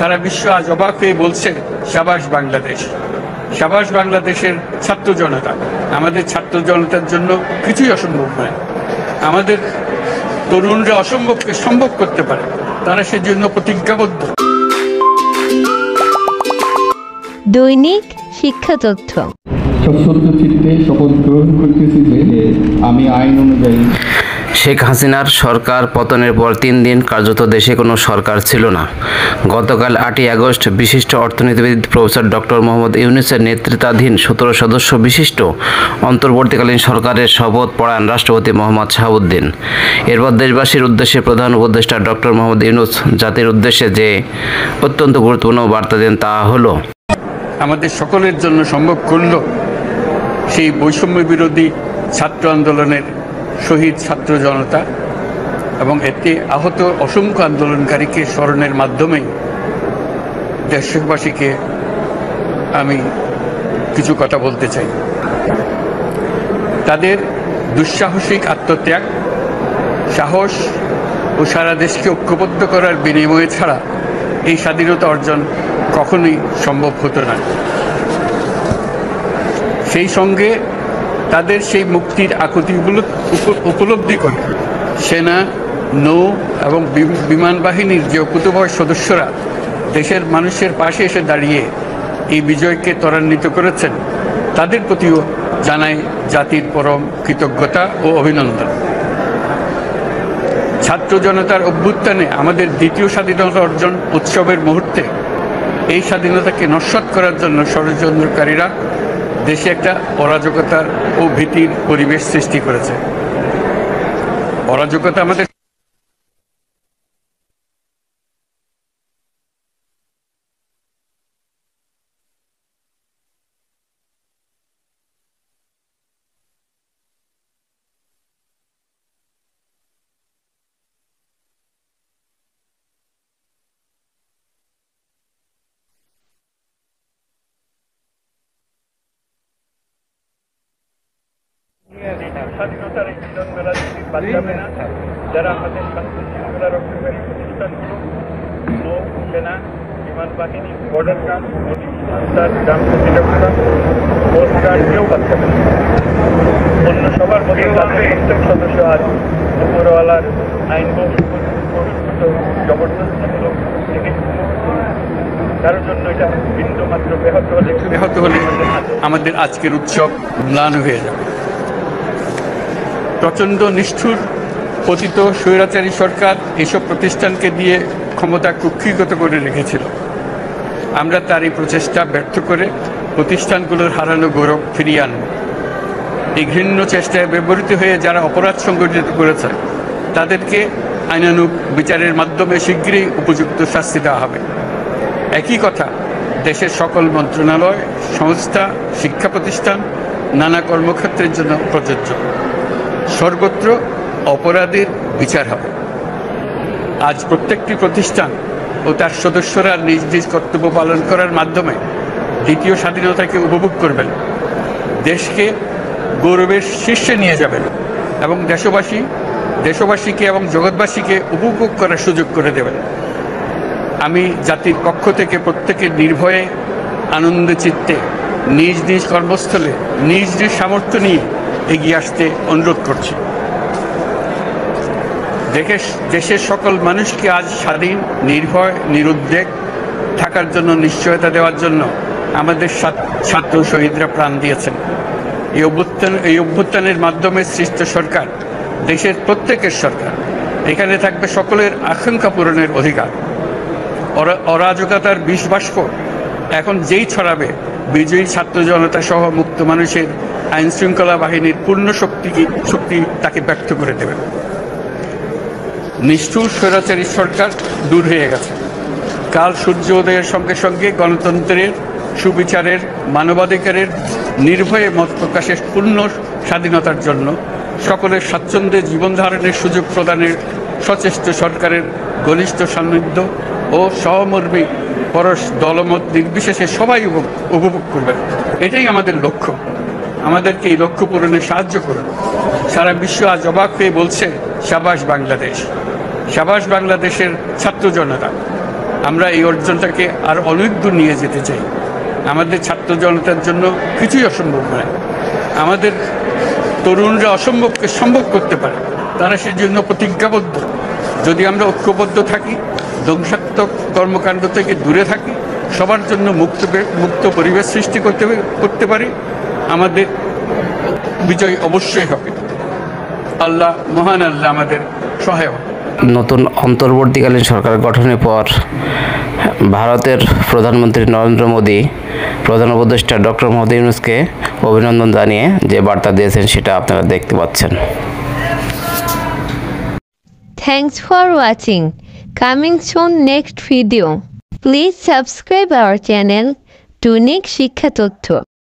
সারা বিশ্ব আজ অবাক হয়ে বলছে শাবাশ বাংলাদেশ। শাবাশ বাংলাদেশের ছাত্র জনতা। আমাদের ছাত্র জনতার জন্য কিছুই অসম্ভব নয়। আমাদের তরুণরা অসম্ভবকে সম্ভব করতে পারে, তারা সেজন্য প্রতিজ্ঞাবদ্ধ। দৈনিক শিক্ষা তথ্য। সশ্রদ্ধ চিত্তে শপথ গ্রহণ করতেছি যে আমি আইন অনুযায়ী। শেখ হাসিনার সরকার পতনের পর 3 দিন কার্যত দেশে কোনো সরকার ছিল না। গতকাল 8ই আগস্ট বিশিষ্ট অর্থনীতিবিদ প্রফেসর ডক্টর মোহাম্মদ ইউনূসের নেতৃত্বাধীন 17 সদস্য বিশিষ্ট অন্তর্বর্তীকালীন সরকারের শপথ পড়ান রাষ্ট্রপতি মোহাম্মদ শাহাবুদ্দিন। এরপর দেশবাসীর উদ্দেশ্যে প্রধান উপদেষ্টা ডক্টর মোহাম্মদ ইউনূস জাতির উদ্দেশ্যে যে অত্যন্ত গুরুত্বপূর্ণ বার্তা দেন তা হলো, আমাদের সকলের জন্য সম্ভব করল সেই বৈষম্য বিরোধী ছাত্র আন্দোলনের শহীদ ছাত্র জনতা এবং এতে আহত অসংখ্য আন্দোলনকারীকে স্মরণের মাধ্যমে দেশবাসীকে আমি কিছু কথা বলতে চাই। তাদের দুঃসাহসিক আত্মত্যাগ, সাহস ও সারা দেশকে ঐক্যবদ্ধ করার বিনিময়ে ছাড়া এই স্বাধীনতা অর্জন কখনোই সম্ভব হতো না। সেই সঙ্গে তাদের সেই মুক্তির আকুতিগুলো উপলব্ধি করে সেনা, নৌ এবং বিমান বাহিনীর যে অকুতোভয় সদস্যরা দেশের মানুষের পাশে এসে দাঁড়িয়ে এই বিজয়কে ত্বরান্বিত করেছেন, তাদের প্রতিও জানাই জাতির পরম কৃতজ্ঞতা ও অভিনন্দন। ছাত্র জনতার অভ্যুত্থানে আমাদের দ্বিতীয় স্বাধীনতা অর্জন উৎসবের মুহূর্তে এই স্বাধীনতাকে নস্যাৎ করার জন্য ষড়যন্ত্রকারীরা দেশে একটা অরাজকতার ও ভীতির পরিবেশ সৃষ্টি করেছে। অরাজকতা আমাদের স্বাধীনতার এই মিলন মেলা বাদ যাবে না। যারা আমাদের শান্তি শৃঙ্খলা রক্ষাকারী প্রতিষ্ঠানগুলো, নৌ, সেনা, বিমান বাহিনী, বর্ডার গার্ড, গ্রাম প্রতিরক্ষা, কোস্ট গার্ড, কেউ বাদ যাবে না। অন্য সবার মধ্যে তাদের প্রত্যেক সদস্য আজ উপরওয়ালার আইন জবরদস্তিমূলক থেকে কারোর জন্য এটা বিন্দু মাত্র ব্যাহত হলে আমাদের আজকের উৎসব ম্লান হয়ে যাবে। প্রচণ্ড নিষ্ঠুর পতিত স্বৈরাচারী সরকার এসব প্রতিষ্ঠানকে দিয়ে ক্ষমতা কুক্ষিগত করে রেখেছিল। আমরা তার এই প্রচেষ্টা ব্যর্থ করে প্রতিষ্ঠানগুলোর হারানো গৌরব ফিরিয়ে আনব। এই ঘৃণ্য চেষ্টায় ব্যবহৃত হয়ে যারা অপরাধ সংগঠিত করেছে তাদেরকে আইনানুগ বিচারের মাধ্যমে শীঘ্রই উপযুক্ত শাস্তি দেওয়া হবে। একই কথা দেশের সকল মন্ত্রণালয়, সংস্থা, শিক্ষা প্রতিষ্ঠান, নানা কর্মক্ষেত্রের জন্য প্রযোজ্য। সর্বত্র অপরাধের বিচার হবে। আজ প্রত্যেকটি প্রতিষ্ঠান ও তার সদস্যরা নিজ নিজ কর্তব্য পালন করার মাধ্যমে দ্বিতীয় স্বাধীনতাকে উপভোগ করবেন, দেশকে গৌরবের শীর্ষে নিয়ে যাবেন এবং দেশবাসীকে এবং জগৎবাসীকে উপভোগ করার সুযোগ করে দেবেন। আমি জাতির পক্ষ থেকে প্রত্যেকের নির্ভয়ে আনন্দ চিত্তে নিজ নিজ কর্মস্থলে নিজ নিজ সামর্থ্য নিয়ে এগিয়ে আসতে অনুরোধ করছি। দেশের সকল মানুষকে আজ স্বাধীন, নির্ভয়, নিরুদ্বেগ থাকার জন্য নিশ্চয়তা দেওয়ার জন্য আমাদের ছাত্র শহীদরা প্রাণ দিয়েছেন। এই অভ্যুত্থানের মাধ্যমে সৃষ্ট সরকার দেশের প্রত্যেকের সরকার। এখানে থাকবে সকলের আকাঙ্ক্ষা পূরণের অধিকার। অরাজকতার বিষ বাষ্প এখন যেই ছড়াবে, বিজয়ী ছাত্র জনতা সহ মুক্ত মানুষের আইন শৃঙ্খলা বাহিনীর পূর্ণ শক্তি তাকে ব্যর্থ করে দেবে। নিষ্ঠুর স্বৈরাচারী সরকার দূর হয়ে গেছে। কাল সূর্য উদয়ের সঙ্গে সঙ্গে গণতন্ত্রের, সুবিচারের, মানবাধিকারের নির্ভয়ে মত প্রকাশের পূর্ণ স্বাধীনতার জন্য সকলের স্বাচ্ছন্দ্যে জীবন ধারণের সুযোগ প্রদানের সচেষ্ট সরকারের ঘনিষ্ঠ সান্নিধ্য ও সহমর্মী পরশ দলমত নির্বিশেষে সবাই উপভোগ করবেন। এটাই আমাদের লক্ষ্য। আমাদেরকে এই লক্ষ্য পূরণে সাহায্য করুন। সারা বিশ্ব আজ অবাক হয়ে বলছে শাবাশ বাংলাদেশ। শাবাশ বাংলাদেশের ছাত্র জনতা। আমরা এই অর্জনটাকে আর অনেক দূর নিয়ে যেতে চাই। আমাদের ছাত্র জনতার জন্য কিছুই অসম্ভব নয়। আমাদের তরুণরা অসম্ভবকে সম্ভব করতে পারে, তারা সেজন্য প্রতিজ্ঞাবদ্ধ। যদি আমরা ঐক্যবদ্ধ থাকি, ধ্বংসাত্মক কর্মকাণ্ড থেকে দূরে থাকি, সবার জন্য মুক্ত পরিবেশ সৃষ্টি করতে পারি, আমাদের বিজয় অবশ্যই হবে। আল্লাহ, মহান আল্লাহ আমাদের সহায় হবে। নতুন অন্তর্বর্তীকালীন সরকার গঠনের পর ভারতের প্রধানমন্ত্রী নরেন্দ্র মোদী প্রধান উপদেষ্টা ডক্টর মোহাম্মদ ইউনূসকে অভিনন্দন জানিয়ে যে বার্তা দিয়েছেন সেটা আপনারা দেখতে পাচ্ছেন। Thanks for watching. Coming soon next video. Please subscribe our channel, দৈনিক শিক্ষা তথ্য।